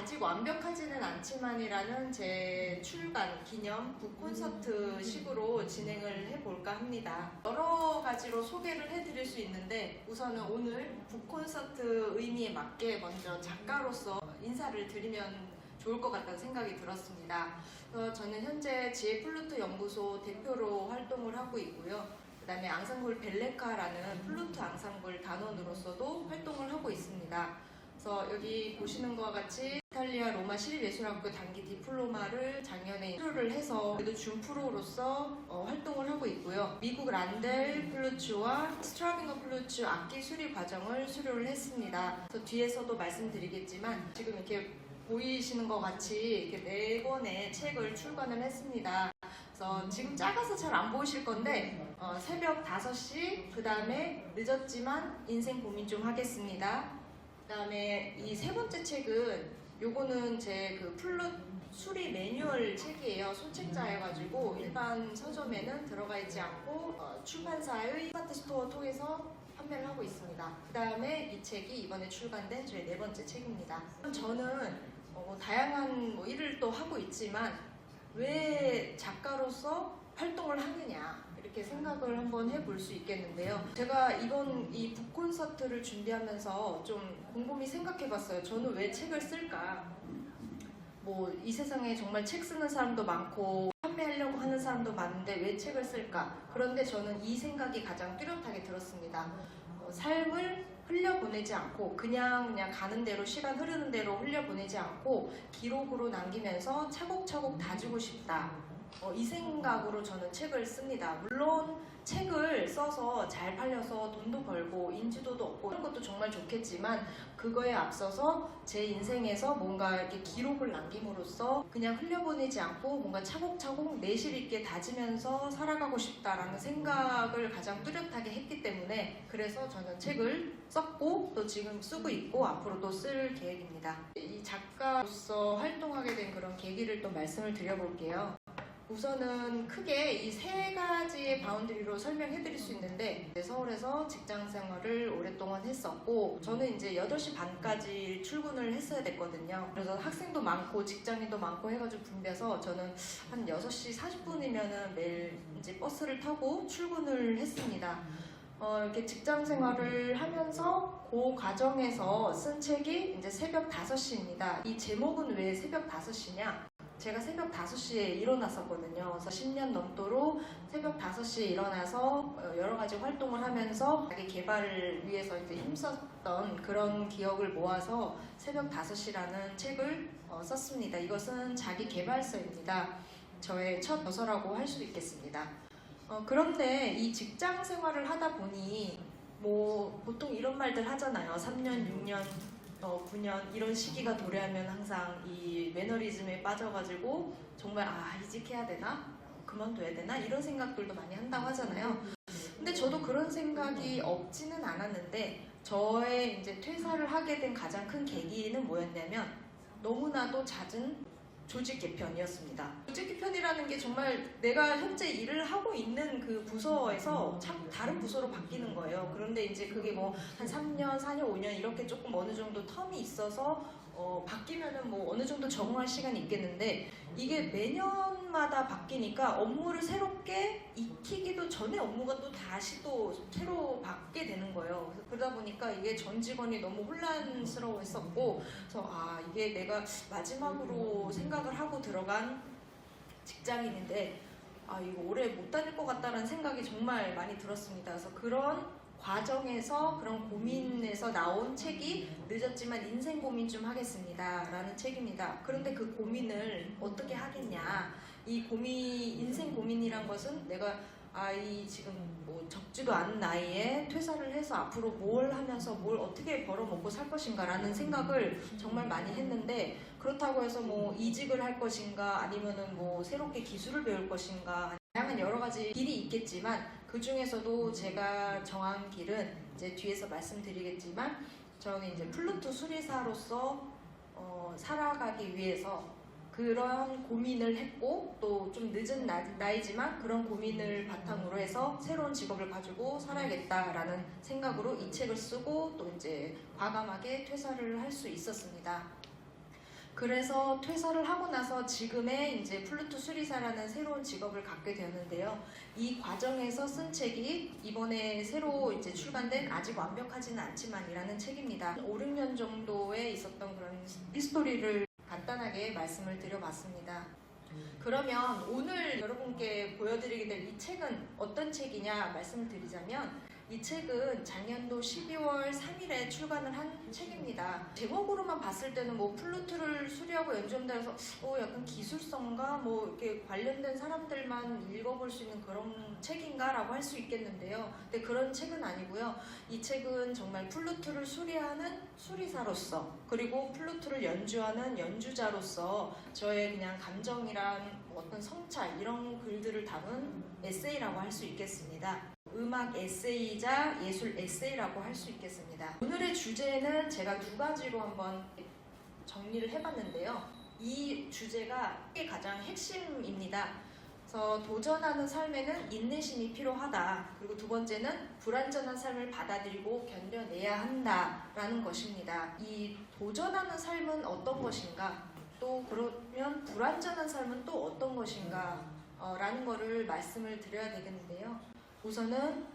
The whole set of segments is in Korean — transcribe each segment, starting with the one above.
아직 완벽하지는 않지만이라는 제 출간 기념 북콘서트 식으로 진행을 해볼까 합니다. 여러 가지로 소개를 해드릴 수 있는데 우선은 오늘 북콘서트 의미에 맞게 먼저 작가로서 인사를 드리면 좋을 것 같다는 생각이 들었습니다. 저는 현재 지혜플루트 연구소 대표로 활동을 하고 있고요. 그 다음에 앙상블 벨레카라는 플루트 앙상블 단원으로서도 활동을 하고 있습니다. 그래서 여기 보시는 것과 같이 이탈리아 로마 시립예술학교 단기 디플로마를 작년에 수료를 해서 그래도 준프로로서 활동을 하고 있고요. 미국 란델 플루츠와 스트라빙거 플루츠 악기 수리 과정을 수료를 했습니다. 그래서 뒤에서도 말씀드리겠지만 지금 이렇게 보이시는 것 같이 이렇게 4권의 책을 출간을 했습니다. 그래서 지금 작아서 잘 안 보이실 건데 새벽 5시, 그 다음에 늦었지만 인생 고민 좀 하겠습니다. 그 다음에 이 3번째 책은 요거는 제 그 플룻 수리 매뉴얼 책이에요. 소책자여가지고 일반 서점에는 들어가 있지 않고 출판사의 스마트 스토어 통해서 판매를 하고 있습니다. 그 다음에 이 책이 이번에 출간된 저의 4번째 책입니다. 저는 다양한 일을 또 하고 있지만 왜 작가로서 활동을 하느냐 이렇게 생각을 한번 해볼 수 있겠는데요. 제가 이번 이 북콘서트를 준비하면서 좀 곰곰이 생각해봤어요. 저는 왜 책을 쓸까? 이 세상에 정말 책 쓰는 사람도 많고 판매하려고 하는 사람도 많은데 왜 책을 쓸까? 그런데 저는 이 생각이 가장 뚜렷하게 들었습니다. 삶을 흘려보내지 않고 그냥 가는 대로 시간 흐르는 대로 흘려보내지 않고 기록으로 남기면서 차곡차곡 다지고 싶다. 이 생각으로 저는 책을 씁니다. 물론 책을 써서 잘 팔려서 돈도 벌고 인지도도 얻고 이런 것도 정말 좋겠지만 그거에 앞서서 제 인생에서 뭔가 이렇게 기록을 남김으로써 그냥 흘려보내지 않고 뭔가 차곡차곡 내실 있게 다지면서 살아가고 싶다라는 생각을 가장 뚜렷하게 했기 때문에 그래서 저는 책을 썼고 또 지금 쓰고 있고 앞으로도 쓸 계획입니다. 이 작가로서 활동하게 된 그런 계기를 또 말씀을 드려볼게요. 우선은 크게 이 3가지의 바운드리로 설명해 드릴 수 있는데 서울에서 직장 생활을 오랫동안 했었고 저는 이제 8시 반까지 출근을 했어야 됐거든요. 그래서 학생도 많고 직장인도 많고 해가지고 붐벼서 저는 한 6시 40분이면은 매일 이제 버스를 타고 출근을 했습니다. 이렇게 직장 생활을 하면서 그 과정에서 쓴 책이 이제 새벽 5시입니다. 이 제목은 왜 새벽 5시냐? 제가 새벽 5시에 일어났었거든요. 그래서 10년 넘도록 새벽 5시에 일어나서 여러 가지 활동을 하면서 자기 개발을 위해서 이제 힘썼던 그런 기억을 모아서 새벽 5시라는 책을 썼습니다. 이것은 자기 개발서입니다. 저의 첫 저서라고 할 수 있겠습니다. 그런데 이 직장 생활을 하다 보니 보통 이런 말들 하잖아요. 3년, 6년, 9년 이런 시기가 도래하면 항상 이 매너리즘에 빠져가지고 정말 이직해야 되나? 그만둬야 되나? 이런 생각들도 많이 한다고 하잖아요. 근데 저도 그런 생각이 없지는 않았는데 저의 이제 퇴사를 하게 된 가장 큰 계기는 뭐였냐면 너무나도 잦은 조직 개편이었습니다. 조직 개편이라는 게 정말 내가 현재 일을 하고 있는 그 부서에서 참 다른 부서로 바뀌는 거예요. 그런데 이제 그게 한 3년, 4년, 5년 이렇게 조금 어느 정도 텀이 있어서 바뀌면은 어느 정도 적응할 시간이 있겠는데 이게 매년마다 바뀌니까 업무를 새롭게 익히기도 전에 업무가 또 다시 또 새로 바뀌게 되는 거예요. 그러다 보니까 이게 전 직원이 너무 혼란스러워했었고 그래서 이게 내가 마지막으로 생각을 하고 들어간 직장인인데 이거 오래 못 다닐 것 같다는 생각이 정말 많이 들었습니다. 그래서 그런 과정에서 그런 고민에서 나온 책이 늦었지만 인생 고민 좀 하겠습니다 라는 책입니다. 그런데 그 고민을 어떻게 하겠냐, 이 인생 고민이란 것은 내가 지금 적지도 않은 나이에 퇴사를 해서 앞으로 뭘 하면서 뭘 어떻게 벌어먹고 살 것인가 라는 생각을 정말 많이 했는데 그렇다고 해서 이직을 할 것인가 아니면은 새롭게 기술을 배울 것인가 다양한 여러 가지 길이 있겠지만 그 중에서도 제가 정한 길은 이제 뒤에서 말씀드리겠지만 저는 이제 플루트 수리사로서 살아가기 위해서 그런 고민을 했고 또 좀 늦은 나이지만 그런 고민을 바탕으로 해서 새로운 직업을 가지고 살아야겠다라는 생각으로 이 책을 쓰고 또 이제 과감하게 퇴사를 할 수 있었습니다. 그래서 퇴사를 하고 나서 지금의 이제 플루트 수리사라는 새로운 직업을 갖게 되었는데요. 이 과정에서 쓴 책이 이번에 새로 이제 출간된 아직 완벽하지는 않지만이라는 책입니다. 5, 6년 정도에 있었던 그런 히스토리를 간단하게 말씀을 드려봤습니다. 그러면 오늘 여러분께 보여드리게 될 이 책은 어떤 책이냐 말씀을 드리자면 이 책은 작년도 12월 3일에 출간을 한 책입니다. 제목으로만 봤을 때는 뭐 플루트를 수리하고 연주한다 해서 약간 기술성과 뭐 이렇게 관련된 사람들만 읽어볼 수 있는 그런 책인가 라고 할 수 있겠는데요. 근데 그런 책은 아니고요. 이 책은 정말 플루트를 수리하는 수리사로서 그리고 플루트를 연주하는 연주자로서 저의 그냥 감정이란 어떤 성찰 이런 글들을 담은 에세이라고 할 수 있겠습니다. 음악 에세이이자 예술 에세이라고 할 수 있겠습니다. 오늘의 주제는 제가 두 가지로 한번 정리를 해봤는데요. 이 주제가 가장 핵심입니다. 그래서 도전하는 삶에는 인내심이 필요하다. 그리고 두 번째는 불완전한 삶을 받아들이고 견뎌내야 한다라는 것입니다. 이 도전하는 삶은 어떤 것인가? 또 그러면 불완전한 삶은 또 어떤 것인가? 라는 거를 말씀을 드려야 되겠는데요. 우선은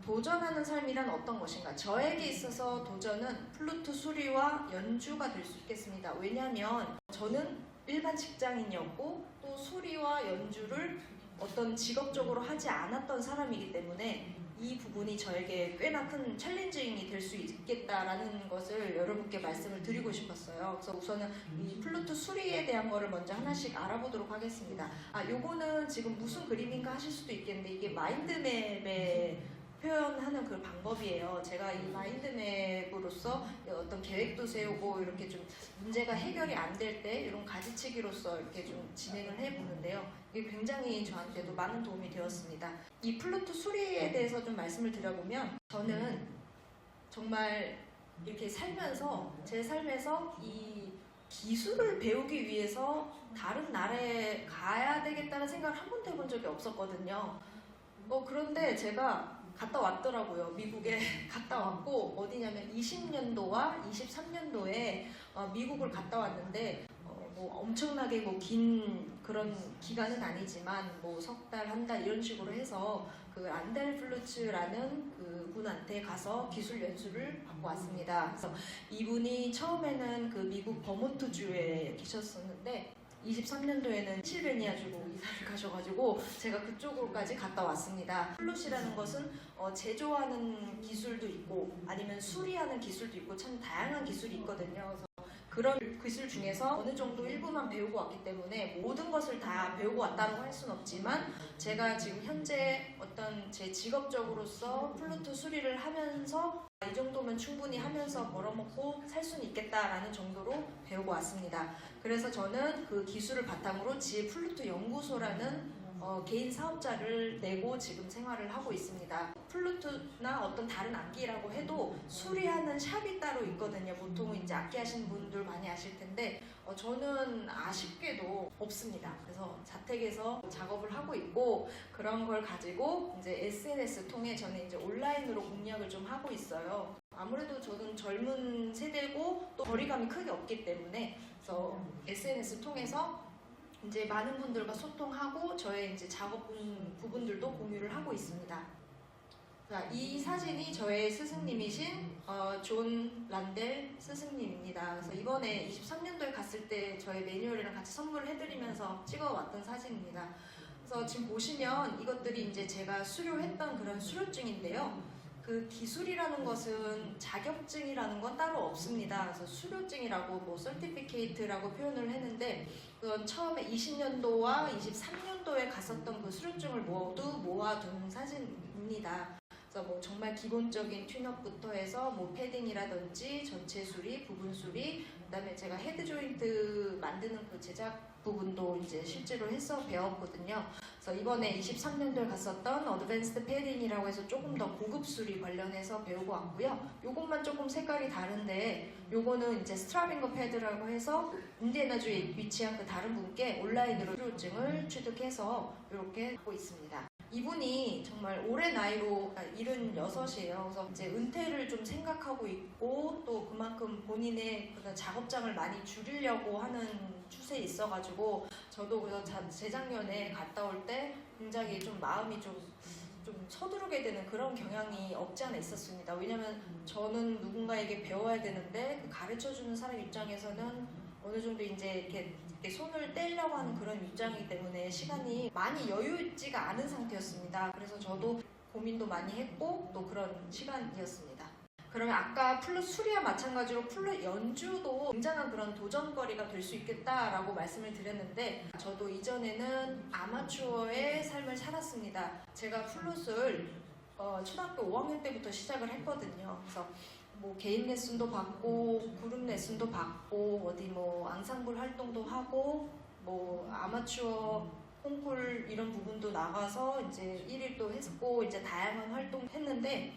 도전하는 삶이란 어떤 것인가? 저에게 있어서 도전은 플루트 수리와 연주가 될 수 있겠습니다. 왜냐하면 저는 일반 직장인이었고 또 수리와 연주를 어떤 직업적으로 하지 않았던 사람이기 때문에 이 부분이 저에게 꽤나 큰 챌린징이 될 수 있겠다라는 것을 여러분께 말씀을 드리고 싶었어요. 그래서 우선은 이 플루트 수리에 대한 거를 먼저 하나씩 알아보도록 하겠습니다. 요거는 지금 무슨 그림인가 하실 수도 있겠는데 이게 마인드맵에 표현하는 그 방법이에요. 제가 이 마인드맵으로서 어떤 계획도 세우고 이렇게 좀 문제가 해결이 안 될 때 이런 가지치기로서 이렇게 좀 진행을 해보는데요. 이게 굉장히 저한테도 많은 도움이 되었습니다. 이 플루트 수리에 대해서 좀 말씀을 드려보면 저는 정말 이렇게 살면서 제 삶에서 이 기술을 배우기 위해서 다른 나라에 가야 되겠다는 생각을 한 번도 해본 적이 없었거든요. 그런데 제가 갔다 왔더라고요. 미국에 갔다 왔고 어디냐면 20년도와 23년도에 미국을 갔다 왔는데 뭐 엄청나게 뭐 긴 그런 기간은 아니지만 뭐 석 달, 한 달 이런 식으로 해서 그 안델플루츠라는 그 분한테 가서 기술 연수를 받고 왔습니다. 그래서 이분이 처음에는 그 미국 버몬트주에 계셨었는데 23년도에는 펜실베니아주로 이사를 가셔가지고 제가 그쪽으로까지 갔다 왔습니다. 플룻이라는 것은 제조하는 기술도 있고 아니면 수리하는 기술도 있고 참 다양한 기술이 있거든요. 그래서 그런 기술 중에서 어느 정도 일부만 배우고 왔기 때문에 모든 것을 다 배우고 왔다고 할 수는 없지만 제가 지금 현재 어떤 제 직업적으로서 플루트 수리를 하면서 이 정도면 충분히 하면서 벌어먹고 살 수는 있겠다라는 정도로 배우고 왔습니다. 그래서 저는 그 기술을 바탕으로 지혜 플루트 연구소라는 개인 사업자를 내고 지금 생활을 하고 있습니다. 플루트나 어떤 다른 악기라고 해도 수리하는 샵이 따로 있거든요. 보통 이제 악기 하시는 분들 많이 아실 텐데 저는 아쉽게도 없습니다. 그래서 자택에서 작업을 하고 있고 그런 걸 가지고 이제 SNS 통해 저는 이제 온라인으로 공략을 좀 하고 있어요. 아무래도 저는 젊은 세대고 또 거리감이 크게 없기 때문에 그래서 SNS 통해서 이제 많은 분들과 소통하고 저의 이제 작업 부분들도 공유를 하고 있습니다. 자, 이 사진이 저의 스승님이신 존 란델 스승님입니다. 그래서 이번에 23년도에 갔을 때 저의 매뉴얼이랑 같이 선물을 해드리면서 찍어왔던 사진입니다. 그래서 지금 보시면 이것들이 이제 제가 수료했던 그런 수료증인데요. 그 기술이라는 것은 자격증이라는 건 따로 없습니다. 그래서 수료증이라고 뭐 서티피케이트라고 표현을 했는데 그건 처음에 20년도와 23년도에 갔었던 그 수료증을 모두 모아둔 사진입니다. 그래서 뭐 정말 기본적인 튠업부터 해서 뭐 패딩이라든지 전체 수리, 부분 수리, 그다음에 제가 헤드 조인트 만드는 그 제작 부분도 이제 실제로 해서 배웠거든요. 그래서 이번에 23년도에 갔었던 어드밴스드 패딩이라고 해서 조금 더 고급 수리 관련해서 배우고 왔고요. 요것만 조금 색깔이 다른데 요거는 이제 스트라빙거 패드라고 해서 인디애나주에 위치한 그 다른 분께 온라인으로 수료증을 취득해서 이렇게 하고 있습니다. 이분이 정말 올해 나이로 76이에요. 그래서 이제 은퇴를 좀 생각하고 있고 또 그만큼 본인의 그런 작업장을 많이 줄이려고 하는 추세에 있어가지고 저도 그래서 재작년에 갔다 올 때 굉장히 좀 마음이 좀 서두르게 되는 그런 경향이 없지 않아 있었습니다. 왜냐면 저는 누군가에게 배워야 되는데 그 가르쳐주는 사람 입장에서는 어느 정도 이제 이렇게 손을 떼려고 하는 그런 입장이기 때문에 시간이 많이 여유 있지가 않은 상태였습니다. 그래서 저도 고민도 많이 했고 또 그런 시간이었습니다. 그러면 아까 플룻 수리와 마찬가지로 플룻 연주도 굉장한 그런 도전거리가 될 수 있겠다라고 말씀을 드렸는데 저도 이전에는 아마추어의 삶을 살았습니다. 제가 플룻을 초등학교 5학년 때부터 시작을 했거든요. 그래서 뭐 개인 레슨도 받고 그룹 레슨도 받고 어디 뭐 앙상블 활동도 하고 뭐 아마추어 콩쿨 이런 부분도 나가서 이제 1위도 했고 이제 다양한 활동 했는데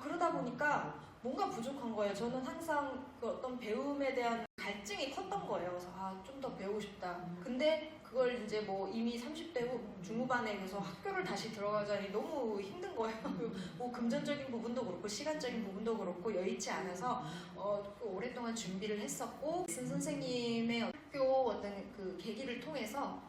그러다 보니까 뭔가 부족한 거예요. 저는 항상 그 어떤 배움에 대한 갈증이 컸던 거예요. 그래서 좀 더 배우고 싶다. 근데 그걸 이제 뭐 이미 30대 중후반에 그래서 학교를 다시 들어가자니 너무 힘든 거예요. 뭐 금전적인 부분도 그렇고 시간적인 부분도 그렇고 여의치 않아서 오랫동안 준비를 했었고 선생님의 학교 어떤 그 계기를 통해서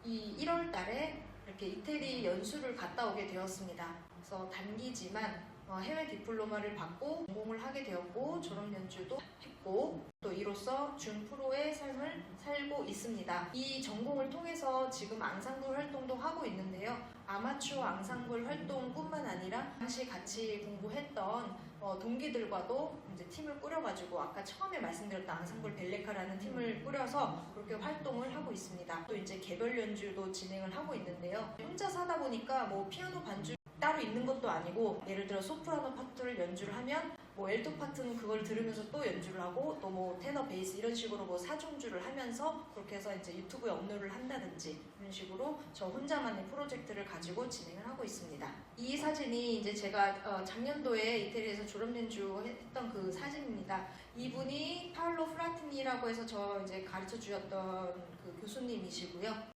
이 1월 달에 이렇게 이태리 연수를 갔다 오게 되었습니다. 그래서 단기지만 해외 디플로마를 받고 전공을 하게 되었고 졸업 연주도 했고 또 이로써 준프로의 삶을 살고 있습니다. 이 전공을 통해서 지금 앙상블 활동도 하고 있는데요. 아마추어 앙상블 활동뿐만 아니라 당시 같이 공부했던 동기들과도 이제 팀을 꾸려가지고 아까 처음에 말씀드렸던 앙상블 벨레카라는 팀을 꾸려서 그렇게 활동을 하고 있습니다. 또 이제 개별 연주도 진행을 하고 있는데요. 혼자서 하다 보니까 뭐 피아노 반주 따로 있는 것도 아니고 예를 들어 소프라노 파트를 연주를 하면 뭐 엘토 파트는 그걸 들으면서 또 연주를 하고 또 뭐 테너 베이스 이런 식으로 뭐 사중주를 하면서 그렇게 해서 이제 유튜브에 업로드를 한다든지 이런 식으로 저 혼자만의 프로젝트를 가지고 진행을 하고 있습니다. 이 사진이 이제 제가 작년도에 이태리에서 졸업 연주 했던 그 사진입니다. 이분이 파울로 프라티니라고 해서 저 이제 가르쳐 주셨던 그 교수님이시고요.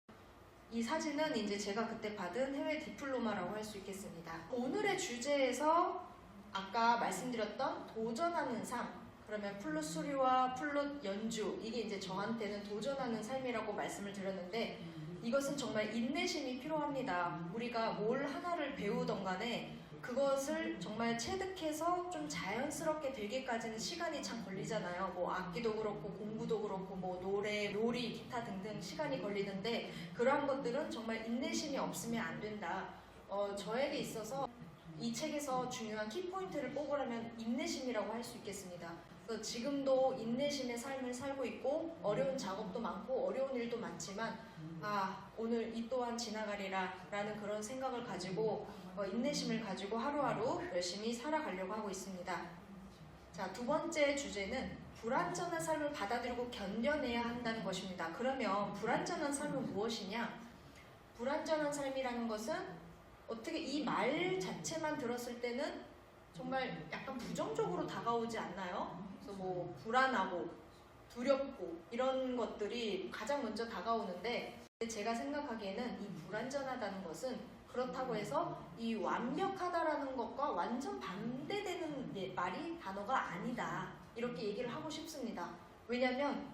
이 사진은 이제 제가 그때 받은 해외 디플로마라고 할 수 있겠습니다. 오늘의 주제에서 아까 말씀드렸던 도전하는 삶, 그러면 플룻 수리와 플룻 연주, 이게 이제 저한테는 도전하는 삶이라고 말씀을 드렸는데 이것은 정말 인내심이 필요합니다. 우리가 뭘 하나를 배우던 간에 그것을 정말 체득해서 좀 자연스럽게 되기까지는 시간이 참 걸리잖아요. 뭐 악기도 그렇고 공부도 그렇고 뭐 노래, 요리, 기타 등등 시간이 걸리는데 그러한 것들은 정말 인내심이 없으면 안 된다. 저에게 있어서 이 책에서 중요한 키포인트를 뽑으라면 인내심이라고 할 수 있겠습니다. 그래서 지금도 인내심의 삶을 살고 있고 어려운 작업도 많고 어려운 일도 많지만 오늘 이 또한 지나가리라 라는 그런 생각을 가지고 인내심을 가지고 하루하루 열심히 살아가려고 하고 있습니다. 자, 두 번째 주제는 불완전한 삶을 받아들이고 견뎌내야 한다는 것입니다. 그러면 불완전한 삶은 무엇이냐? 불완전한 삶이라는 것은 어떻게 이 말 자체만 들었을 때는 정말 약간 부정적으로 다가오지 않나요? 그래서 뭐 불안하고 두렵고 이런 것들이 가장 먼저 다가오는데 제가 생각하기에는 이 불완전하다는 것은 그렇다고 해서 이 완벽하다라는 것과 완전 반대되는 말이 단어가 아니다. 이렇게 얘기를 하고 싶습니다. 왜냐하면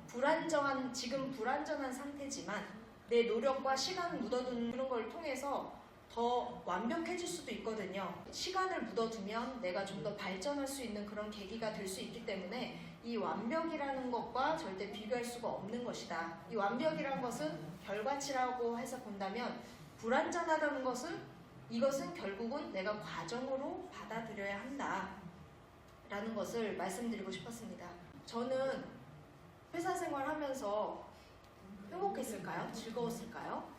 지금 불완전한 상태지만 내 노력과 시간을 묻어두는 그런 걸 통해서 더 완벽해질 수도 있거든요. 시간을 묻어두면 내가 좀 더 발전할 수 있는 그런 계기가 될 수 있기 때문에 이 완벽이라는 것과 절대 비교할 수가 없는 것이다. 이 완벽이라는 것은 결과치라고 해서 본다면 불완전하다는 것은 이것은 결국은 내가 과정으로 받아들여야 한다 라는 것을 말씀드리고 싶었습니다. 저는 회사 생활하면서 행복했을까요? 즐거웠을까요?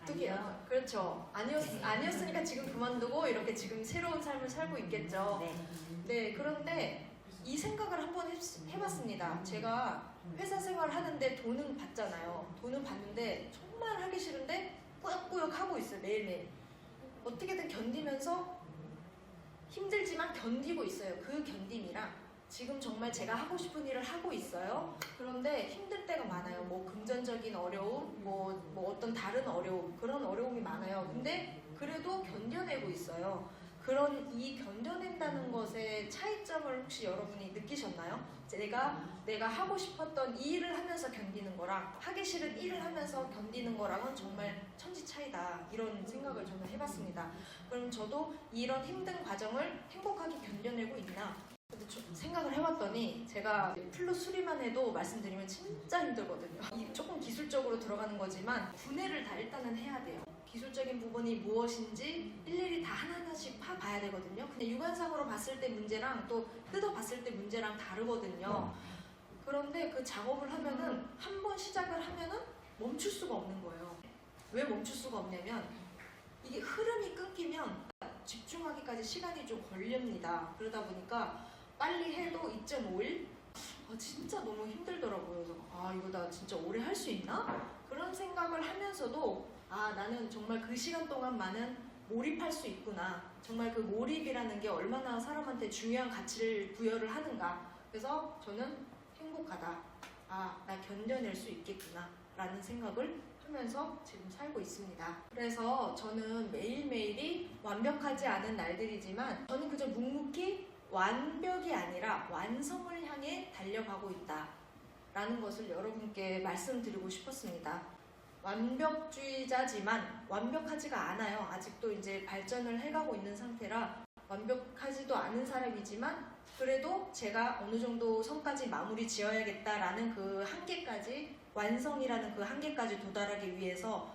어떻게요? 그렇죠. 아니었으니까 지금 그만두고 이렇게 지금 새로운 삶을 살고 있겠죠. 네, 그런데 이 생각을 한번 해봤습니다. 제가 회사 생활을 하는데 돈은 받잖아요. 돈은 받는데 정말 하기 싫은데 꾸역꾸역 하고 있어요. 매일매일. 어떻게든 견디면서 힘들지만 견디고 있어요. 그 견딤이랑 지금 정말 제가 하고 싶은 일을 하고 있어요. 그런데 힘들 때가 많아요. 뭐 금전적인 어려움, 뭐 어떤 다른 어려움, 그런 어려움이 많아요. 근데 그래도 견뎌내고 있어요. 그런 이 견뎌낸다는 것의 차이점을 혹시 여러분이 느끼셨나요? 내가 하고 싶었던 이 일을 하면서 견디는 거랑 하기 싫은 일을 하면서 견디는 거랑은 정말 천지 차이다. 이런 생각을 저는 해봤습니다. 그럼 저도 이런 힘든 과정을 행복하게 견뎌내고 있나? 근데 좀 생각을 해봤더니 제가 플루 수리만 해도 말씀드리면 진짜 힘들거든요. 조금 기술적으로 들어가는 거지만 분해를 다 일단은 해야 돼요. 기술적인 부분이 무엇인지 일일이 다 하나하나씩 봐야 되거든요. 근데 육안상으로 봤을 때 문제랑 또 뜯어봤을 때 문제랑 다르거든요. 그런데 그 작업을 하면은 한 번 시작을 하면은 멈출 수가 없는 거예요. 왜 멈출 수가 없냐면 이게 흐름이 끊기면 집중하기까지 시간이 좀 걸립니다. 그러다 보니까 빨리 해도 2.5일? 진짜 너무 힘들더라고요. 그래서 이거 나 진짜 오래 할 수 있나? 그런 생각을 하면서도 나는 정말 그 시간 동안만은 몰입할 수 있구나. 정말 그 몰입이라는 게 얼마나 사람한테 중요한 가치를 부여를 하는가. 그래서 저는 행복하다. 나 견뎌낼 수 있겠구나. 라는 생각을 하면서 지금 살고 있습니다. 그래서 저는 매일매일이 완벽하지 않은 날들이지만 저는 그저 묵묵히 완벽이 아니라 완성을 향해 달려가고 있다. 라는 것을 여러분께 말씀드리고 싶었습니다. 완벽주의자지만 완벽하지가 않아요. 아직도 이제 발전을 해가고 있는 상태라 완벽하지도 않은 사람이지만 그래도 제가 어느 정도 선까지 마무리 지어야겠다라는 그 한계까지, 완성이라는 그 한계까지 도달하기 위해서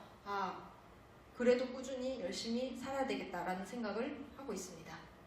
그래도 꾸준히 열심히 살아야 되겠다라는 생각을 하고 있습니다.